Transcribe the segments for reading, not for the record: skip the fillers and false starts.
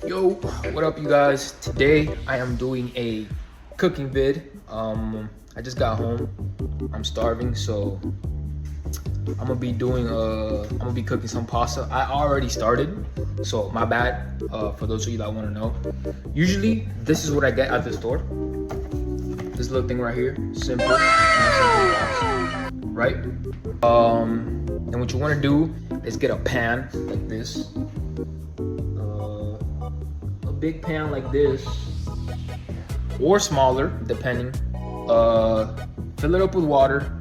Yo, what up you guys? Today I am doing a cooking vid. I just got home. I'm starving, so I'm gonna be cooking some pasta. I already started, so my bad. For those of you that want to know, usually this is what I get at the store. This little thing right here, simple, nice and simple, right? And what you want to do is get a pan like this. Big pan like this or smaller depending. Fill it up with water,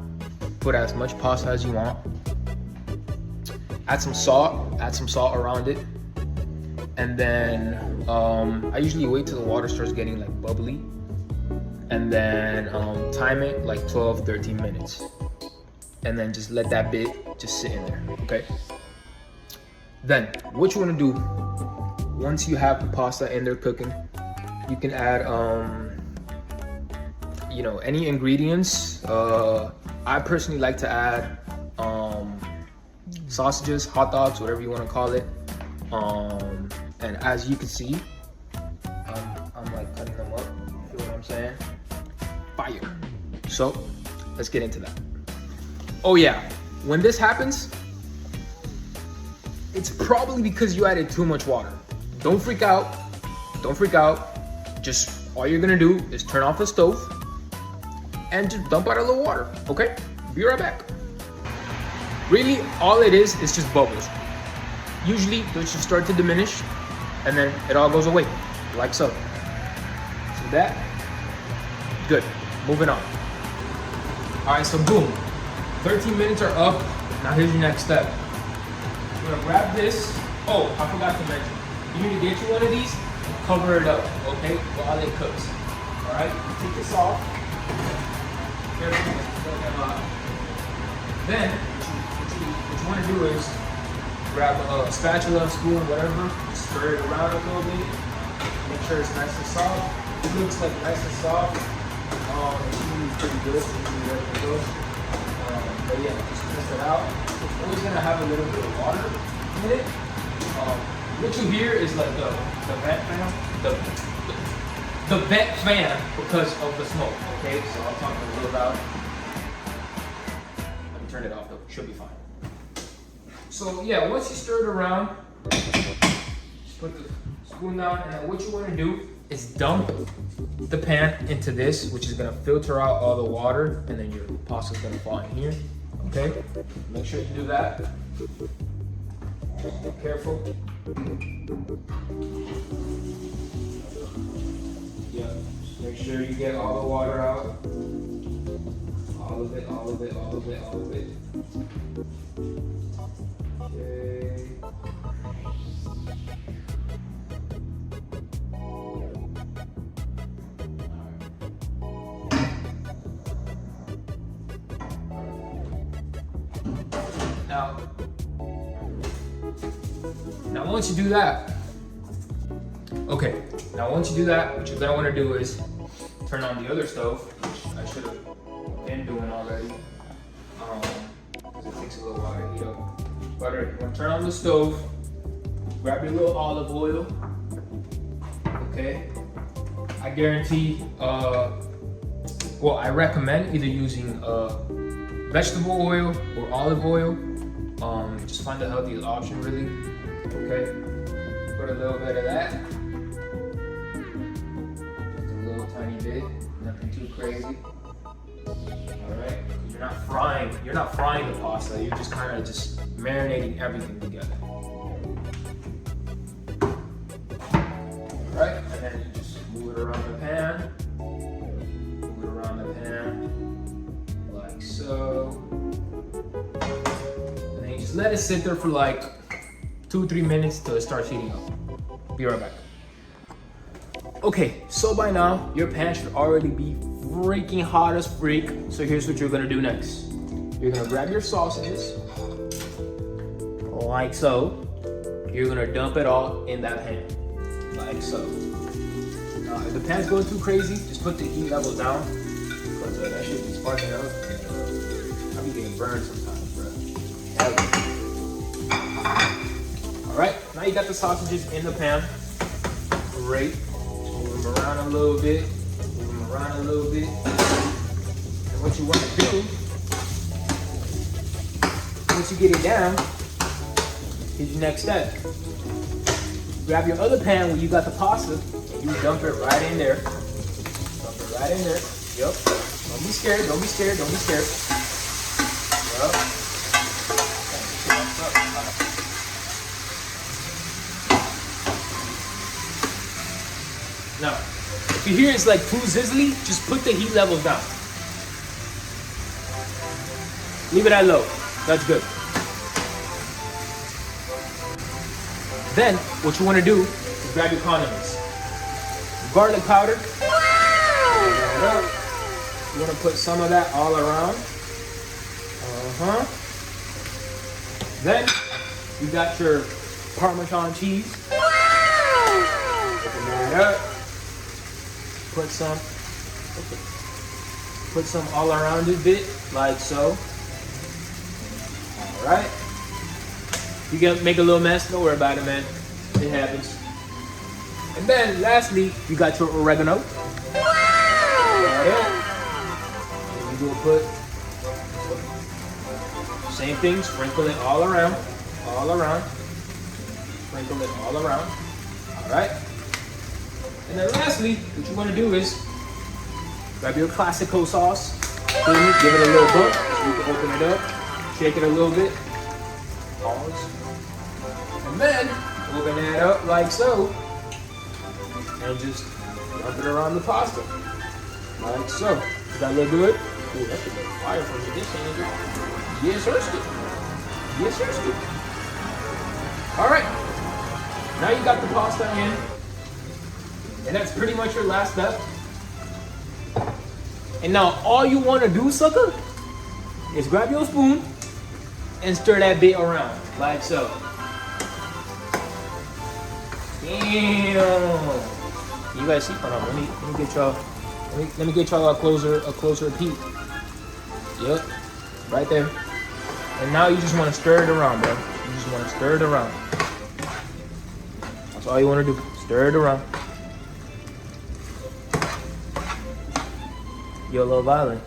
put as much pasta as you want, add some salt around it, and then I usually wait till the water starts getting like bubbly, and then time it like 12-13 minutes, and then just let that bit just sit in there. Okay, then what you want to do, once you have the pasta in there cooking, you can add any ingredients. I personally like to add sausages, hot dogs, whatever you want to call it. And as you can see, I'm like cutting them up. You feel what I'm saying? Fire. So let's get into that. Oh yeah, when this happens, it's probably because you added too much water. Don't freak out. Just all you're gonna do is turn off the stove and just dump out a little water, okay? Be right back. Really, all it is just bubbles. Usually, they should start to diminish, and then it all goes away, like so. See that? Good, moving on. All right, so boom, 13 minutes are up. Now here's your next step. You're gonna grab this. Oh, I forgot to mention. You need to get you one of these and cover it up, okay, while it cooks. All right, take this off. Then, what you want to do is grab a spatula, spoon, whatever, stir it around a little bit, make sure it's nice and soft. It looks like nice and soft. It's usually pretty good. It's usually ready to go. But yeah, just test it out. It's always gonna have a little bit of water in it. What you hear is like the vent fan, the vent fan because of the smoke. Okay, so I'll talk a little about it. Let me turn it off though. Should be fine. So yeah, once you stir it around, just put the spoon down, and then what you want to do is dump the pan into this, which is gonna filter out all the water, and then your pasta's gonna fall in here. Okay, make sure you do that. Be careful. Yeah, just make sure you get all the water out. All of it. Okay. Now once you do that, what you're gonna want to do is turn on the other stove, which I should have been doing already, because it takes a little while to heat up. But you're gonna turn on the stove, grab your little olive oil, okay? I guarantee, I recommend either using vegetable oil or olive oil. Just find the healthiest option, really. Okay, put a little bit of that, just a little tiny bit, nothing too crazy. All right, you're not frying the pasta. You're just kind of just marinating everything together. All right, and then you just move it around the pan. Like so. And then you just let it sit there for like 2-3 minutes till it starts heating up. Be right back. Okay, so by now your pan should already be freaking hot as freak. So here's what you're gonna do next. You're gonna grab your sausages, like so. You're gonna dump it all in that pan, like so. If the pan's going too crazy, just put the heat level down, because that shit be sparking up. I'll be getting burned sometimes, bro. All right, now you got the sausages in the pan. Great. Move them around a little bit. Move them around a little bit. And what you want to do, once you get it down, is your next step. Grab your other pan where you got the pasta, and you dump it right in there. Dump it right in there. Yep. Don't be scared. Don't be scared. Don't be scared. Yep. Now, if you hear it's like too sizzly, just put the heat levels down. Leave it at low. That's good. Then, what you want to do is grab your condiments. Garlic powder. You want to put some of that all around. Then, you got your Parmesan cheese. Open that up. Put some all around this bit, like so. All right. You can make a little mess, don't worry about it, man. It happens. And then, lastly, you got your oregano. Right. You will put same thing, sprinkle it all around, sprinkle it all around. All right. And then lastly, what you want to do is grab your classico sauce, give it a little bump, so you can open it up, shake it a little bit, pause, and then open that up like so, and just dump it around the pasta, like so. Does that look good? Ooh, that should be fire from the dish changer. Yes, sir. Yes, sir. All right, now you got the pasta in. And that's pretty much your last step. And now all you want to do, sucker, is grab your spoon and stir that bit around, like so. Damn. You guys see? Hold on, let me get y'all. Let me get y'all a closer peek. Yep, right there. And now you just want to stir it around, bro. You just want to stir it around. That's all you want to do. Stir it around. Yo, Love Island,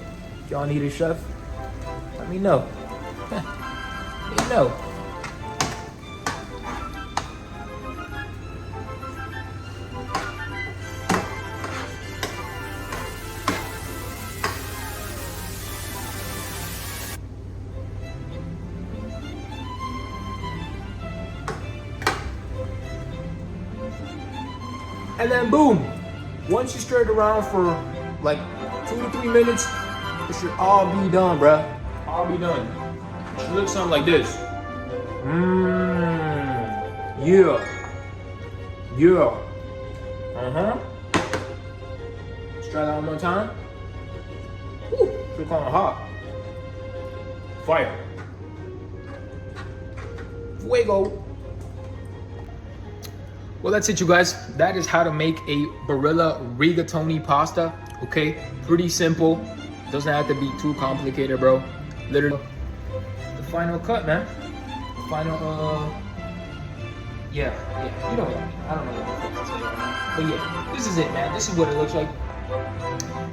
if y'all need a chef, let me know. Let me know. And then boom, once you stir it around for like 2 to 3 minutes, it should all be done, bruh. All be done. It should look something like this. Yeah. Yeah. Let's try that one more time. Woo, feel kind of hot. Fire. Fuego. Well, that's it, you guys. That is how to make a Barilla rigatoni pasta. Okay, pretty simple. Doesn't have to be too complicated, bro. Literally, the final cut, man. The final, yeah. You know what I mean. I don't know what to say right now. But yeah, this is it, man. This is what it looks like.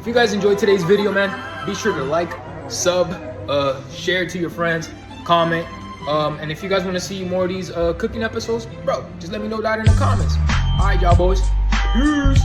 If you guys enjoyed today's video, man, be sure to like, sub, share it to your friends, comment. And if you guys want to see more of these cooking episodes, bro, just let me know that in the comments. All right, y'all boys. Peace.